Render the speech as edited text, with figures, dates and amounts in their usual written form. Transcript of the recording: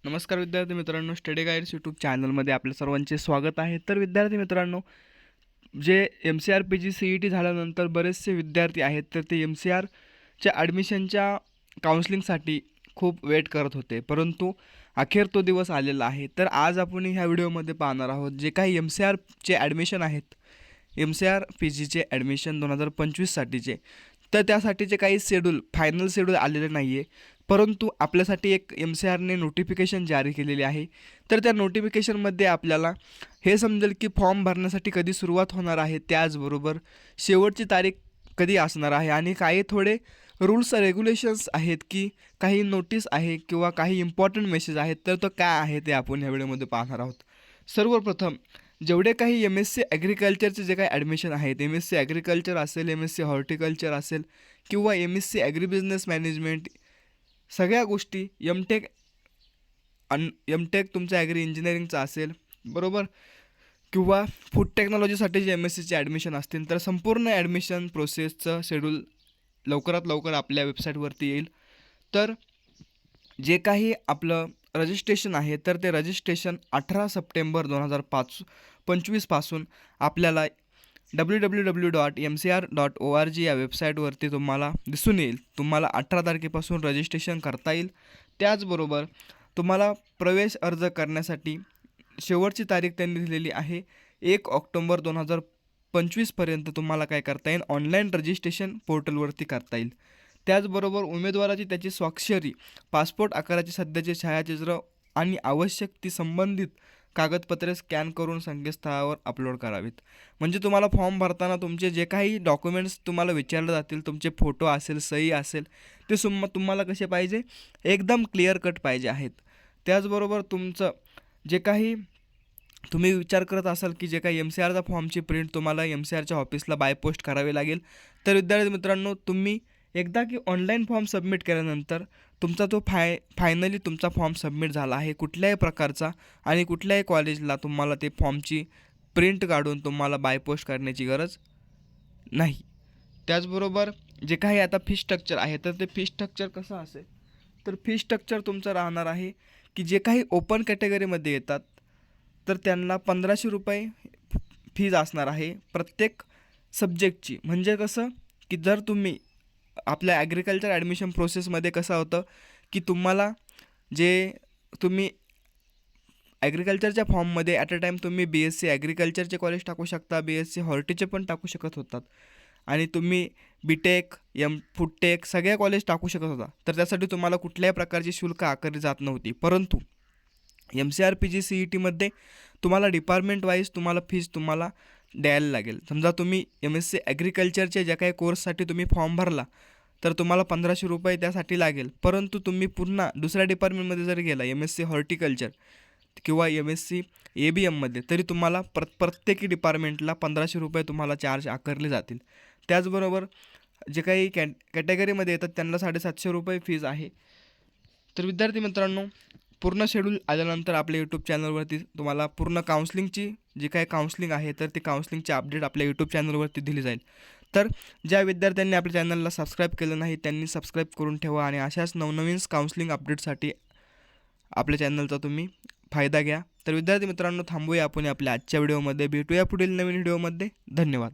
नमस्कार विद्यार्थी मित्रांनो, स्टडी गाईड्स यूट्यूब चॅनलमध्ये आपल्या सर्वांचे स्वागत आहे. तर विद्यार्थी मित्रांनो, जे MCR PG CET झाल्यानंतर बरेचसे विद्यार्थी आहेत, तर ते MCRच्या ॲडमिशनच्या काउन्सिलिंगसाठी खूप वेट करत होते, परंतु अखेर तो दिवस आलेला आहे. तर आज आपण ह्या व्हिडिओमध्ये पाहणार आहोत जे काही MCRचे ॲडमिशन आहेत, MCR PGचे ॲडमिशन 2025साठीचे. तर त्यासाठीचे काही फायनल शेड्यूल आलेले नाही आहे, परंतु आपल्यासाठी एक MCRने नोटिफिकेशन जारी केलेली आहे. तर त्या नोटिफिकेशनमध्ये आपल्याला हे समजेल की फॉर्म भरण्यासाठी कधी सुरुवात होणार आहे, त्याचबरोबर शेवटची तारीख कधी असणार आहे आणि काही थोडे रूल्स रेग्युलेशन्स आहेत की काही नोटीस आहे किंवा काही इम्पॉर्टंट मेसेज आहेत. तर तो काय आहे ते आपण ह्या व्हिडिओमध्ये पाहणार आहोत. सर्वप्रथम जेवढे काही MSc ॲग्रिकल्चरचे जे काही ॲडमिशन आहेत, MSc ॲग्रिकल्चर असेल, MSc हॉर्टिकल्चर असेल किंवा MSc ॲग्रीबिझनेस मॅनेजमेंट, सगळ्या गोष्टी एमटेक तुमचं ॲग्री इंजिनिअरिंगचं असेल, बरोबर, किंवा फूड टेक्नॉलॉजीसाठी जे MScचे ॲडमिशन असतील, तर संपूर्ण ॲडमिशन प्रोसेसचं शेड्यूल लवकरात लवकर आपल्या वेबसाईटवरती येईल. तर जे काही आपलं रजिस्ट्रेशन आहे, तर ते रजिस्ट्रेशन 18 सप्टेंबर 2025पासून आपल्याला www.mcr.org या वेबसाईटवरती तुम्हाला दिसून येईल. तुम्हाला 18 तारखेपासून रजिस्ट्रेशन करता येईल. त्याचबरोबर तुम्हाला प्रवेश अर्ज करण्यासाठी शेवटची तारीख त्यांनी दिलेली आहे 1 ऑक्टोबर 2025पर्यंत तुम्हाला काय करता येईल, ऑनलाईन रजिस्ट्रेशन पोर्टलवरती करता येईल. त्याचबरोबर उमेदवाराची त्याची स्वाक्षरी, पासपोर्ट आकाराची सध्याचे छायाचित्र आणि आवश्यक ती संबंधित कागदपत्रे स्कॅन करून संकेतस्थळावर अपलोड करावीत. म्हणजे तुम्हाला फॉर्म भरताना तुमचे जे काही डॉक्युमेंट्स तुम्हाला विचारले जातील, तुमचे फोटो असेल, सही असेल, ते तुम्हाला कसे पाहिजे, एकदम क्लिअर कट पाहिजे आहेत. त्याचबरोबर तुमचं जे काही तुम्ही विचार करत असाल की जे काही MCRचा फॉर्मची प्रिंट तुम्हाला MCRच्या ऑफिसला बाय पोस्ट करावी लागेल, तर विद्यार्थी मित्रांनो, तुम्ही एकदा की ऑनलाईन फॉर्म सबमिट केल्यानंतर तुमचा तो फायनली तुमचा फॉर्म सबमिट झाला आहे कुठल्याही प्रकारचा आणि कुठल्याही कॉलेजला तुम्हाला ते फॉर्मची प्रिंट काढून तुम्हाला बाय पोस्ट करण्याची गरज नाही. त्याचबरोबर जे काही आता फी स्ट्रक्चर आहे, तर ते फी स्ट्रक्चर कसं असेल, तर फी स्ट्रक्चर तुमचं राहणार आहे की जे काही ओपन कॅटेगरीमध्ये येतात, तर त्यांना 1500 रुपये फीज असणार आहे प्रत्येक सब्जेक्टची. म्हणजे कसं की जर तुम्ही आपल्या ॲग्रिकल्चर ॲडमिशन प्रोसेसमध्ये कसं होतं की तुम्हाला तुम्ही ॲग्रिकल्चरच्या फॉर्ममध्ये ॲट अ टाईम तुम्ही BSc ॲग्रिकल्चरचे कॉलेज टाकू शकता, BSc हॉर्टीचे पण टाकू शकत होतात आणि तुम्ही BTech, फूडटेक सगळ्या कॉलेज टाकू शकत होता. तर त्यासाठी तुम्हाला कुठल्याही प्रकारची शुल्क आकारली जात नव्हती. परंतु MCR PG CETमध्ये तुम्हाला डिपार्टमेंट वाईज तुम्हाला फीज द्यायला लागेल. समजा तुम्ही MSc ॲग्रिकल्चरच्या ज्या काही कोर्ससाठी तुम्ही फॉर्म भरला, तर तुम्हाला 1500 रुपये त्यासाठी लागेल. परंतु तुम्ही पुन्हा दुसऱ्या डिपार्टमेंटमध्ये जर गेला, MSc हॉर्टिकल्चर किंवा MSc ABMमध्ये, तरी तुम्हाला प्रत्येकी डिपार्टमेंटला 1500 रुपये तुम्हाला चार्ज आकारले जातील. त्याचबरोबर जे काही कॅटेगरीमध्ये येतात त्यांना 750 रुपये फीज आहे. तर विद्यार्थी मित्रांनो, पूर्ण शेड्यूल आल्यानंतर आपल्या यूट्यूब चॅनलवरती तुम्हाला पूर्ण काउन्सलिंगची जी काही काउन्सलिंग आहे, तर ती काउन्सलिंगची अपडेट आपल्या यूट्यूब चॅनलवरती दिली जाईल. तर ज्या विद्यार्थ्यांनी आपल्या चॅनलला सबस्क्राईब केलं नाही त्यांनी सबस्क्राईब करून ठेवा आणि अशाच नवनवीन काउन्सलिंग अपडेटसाठी आपल्या चॅनलचा तुम्ही फायदा घ्या. तर विद्यार्थी मित्रांनो, थांबूया आपण आपल्या आजच्या व्हिडिओमध्ये. भेटूया पुढील नवीन व्हिडिओमध्ये. धन्यवाद.